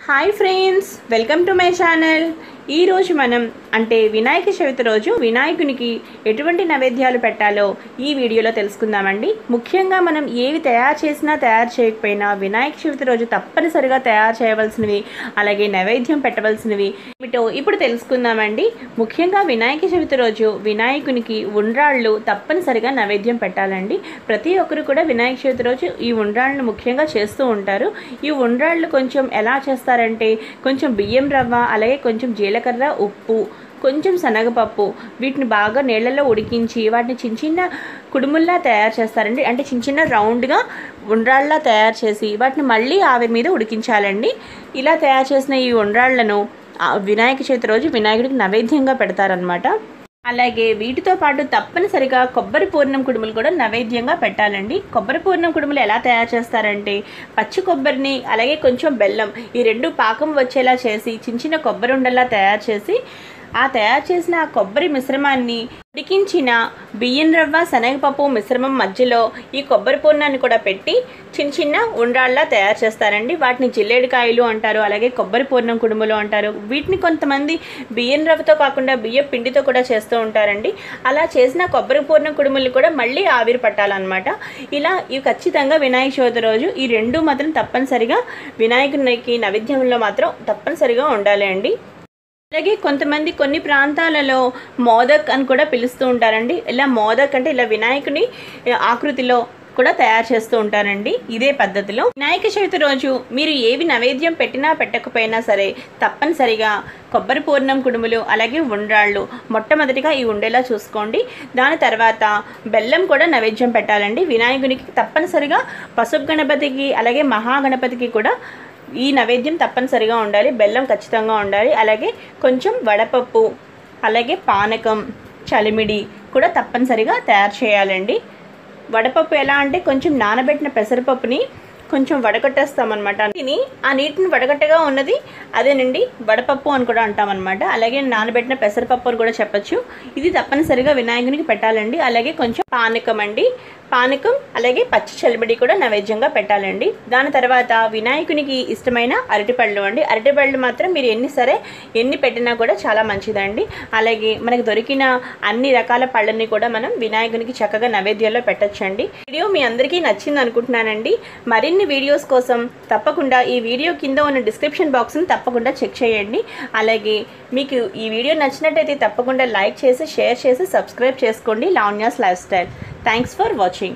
Hi friends, welcome to my channel. ఈరోజు మనం అంటే వినాయక చవితి రోజు వినాయకునికి ఎటువంటి నైవేద్యాలు పెట్టాలో ఈ వీడియోలో తెలుసుకుందామండి. ముఖ్యంగా మనం ఏవి తయారు చేసినా తయారు చేయకపోయినా వినాయక చవితి రోజు తప్పనిసరిగా తయారు చేయవలసినవి అలాగే నైవేద్యం పెట్టవలసినవి ఏమిటో ఇప్పుడు తెలుసుకుందామండి. ముఖ్యంగా వినాయక చవితి రోజు వినాయకునికి ఉండ్రాళ్ళు తప్పనిసరిగా నైవేద్యం పెట్టాలండి. ప్రతి ఒక్కరు కూడా వినాయక చవితి రోజు ఈ ఉండ్రాళ్ళను ముఖ్యంగా చేస్తూ ఉంటారు. ఈ ఉండ్రాళ్ళు కొంచెం ఎలా చేస్తారంటే కొంచెం బియ్యం రవ్వ అలాగే కొంచెం జీలకర్ర, ఉప్పు, కొంచెం శనగపప్పు వీటిని బాగా నీళ్ళల్లో ఉడికించి వాటిని చిన్న చిన్న కుడుముల్లా తయారు చేస్తారండి. అంటే చిన్న చిన్న రౌండ్గా ఉండ్రాళ్ళలా తయారు చేసి వాటిని మళ్ళీ ఆవిరి మీద ఉడికించాలండి. ఇలా తయారు చేసిన ఈ ఉండ్రాళ్లను వినాయక చవితి రోజు వినాయకుడికి నైవేద్యంగా పెడతారనమాట. అలాగే వీటితో పాటు తప్పనిసరిగా కొబ్బరి పూర్ణం కుడుములు కూడా నైవేద్యంగా పెట్టాలండి. కొబ్బరి పూర్ణం కుడుములు ఎలా తయారు చేస్తారంటే పచ్చి కొబ్బరిని అలాగే కొంచెం బెల్లం ఈ రెండు పాకం వచ్చేలా చేసి చిన్న చిన్న కొబ్బరి ఉండల్లా తయారు చేసి తయారు చేసిన ఆ కొబ్బరి మిశ్రమాన్ని ఉడికించిన బియ్యం రవ్వ, శనగపప్పు మిశ్రమం మధ్యలో ఈ కొబ్బరి పూర్ణాన్ని కూడా పెట్టి చిన్న చిన్న ఉండ్రాళ్ళలా తయారు చేస్తారండి. వాటిని జిల్లేడికాయలు అంటారు, అలాగే కొబ్బరి పూర్ణం కుడుములు అంటారు. వీటిని కొంతమంది బియ్యం రవ్వతో కాకుండా బియ్యం పిండితో కూడా చేస్తూ ఉంటారండి. అలా చేసిన కొబ్బరి పూర్ణం కుడుములు కూడా మళ్ళీ ఆవిరి పట్టాలన్నమాట. ఇలా ఇవి ఖచ్చితంగా వినాయక చవితి రోజు ఈ రెండు మాత్రం తప్పనిసరిగా వినాయకునికి నైవేద్యంలో మాత్రం తప్పనిసరిగా ఉండాలి అండి. అలాగే కొంతమంది కొన్ని ప్రాంతాలలో మోదక్ అని కూడా పిలుస్తూ ఉంటారండి. ఇలా మోదక్ అంటే ఇలా వినాయకుని ఆకృతిలో కూడా తయారు చేస్తూ ఉంటారండి. ఇదే పద్ధతిలో వినాయక చవితి రోజు మీరు ఏవి నైవేద్యం పెట్టినా పెట్టకపోయినా సరే తప్పనిసరిగా కొబ్బరి పూర్ణం కుడుములు అలాగే ఉండ్రాళ్ళు మొట్టమొదటిగా ఈ ఉండేలా చూసుకోండి. దాని తర్వాత బెల్లం కూడా నైవేద్యం పెట్టాలండి. వినాయకునికి తప్పనిసరిగా పసుపు గణపతికి అలాగే మహాగణపతికి కూడా ఈ నైవేద్యం తప్పనిసరిగా ఉండాలి. బెల్లం ఖచ్చితంగా ఉండాలి. అలాగే కొంచెం వడపప్పు అలాగే పానకం, చలిమిడి కూడా తప్పనిసరిగా తయారు చేయాలండి. వడపప్పు ఎలా అంటే కొంచెం నానబెట్టిన పెసరపప్పుని కొంచెం వడకట్టేస్తామన్నమాట. ఆ నీటిని వడగట్టగా ఉన్నది అదేనండి వడపప్పు అని కూడా అంటామన్నమాట. అలాగే నానబెట్టిన పెసరపప్పు అని కూడా చెప్పచ్చు. ఇది తప్పనిసరిగా వినాయకునికి పెట్టాలండి. అలాగే కొంచెం పానకం అండి, పానకం అలాగే పచ్చి చలిమిడి కూడా నైవేద్యంగా పెట్టాలండి. దాని తర్వాత వినాయకునికి ఇష్టమైన అరటిపళ్ళు అండి. అరటిపళ్ళు మాత్రం మీరు ఎన్ని పెట్టినా కూడా చాలా మంచిదండి. అలాగే మనకు దొరికిన అన్ని రకాల పళ్ళని కూడా మనం వినాయకునికి చక్కగా నైవేద్యంలో పెట్టచ్చండి. వీడియో మీ అందరికీ నచ్చింది అనుకుంటున్నానండి. మరిన్ని వీడియోస్ కోసం తప్పకుండా ఈ వీడియో కింద ఉన్న డిస్క్రిప్షన్ బాక్స్ని తప్పకుండా చెక్ చేయండి. అలాగే మీకు ఈ వీడియో నచ్చినట్టయితే తప్పకుండా లైక్ చేసి షేర్ చేసి సబ్స్క్రైబ్ చేసుకోండి Lavanya's life style. Thanks for watching.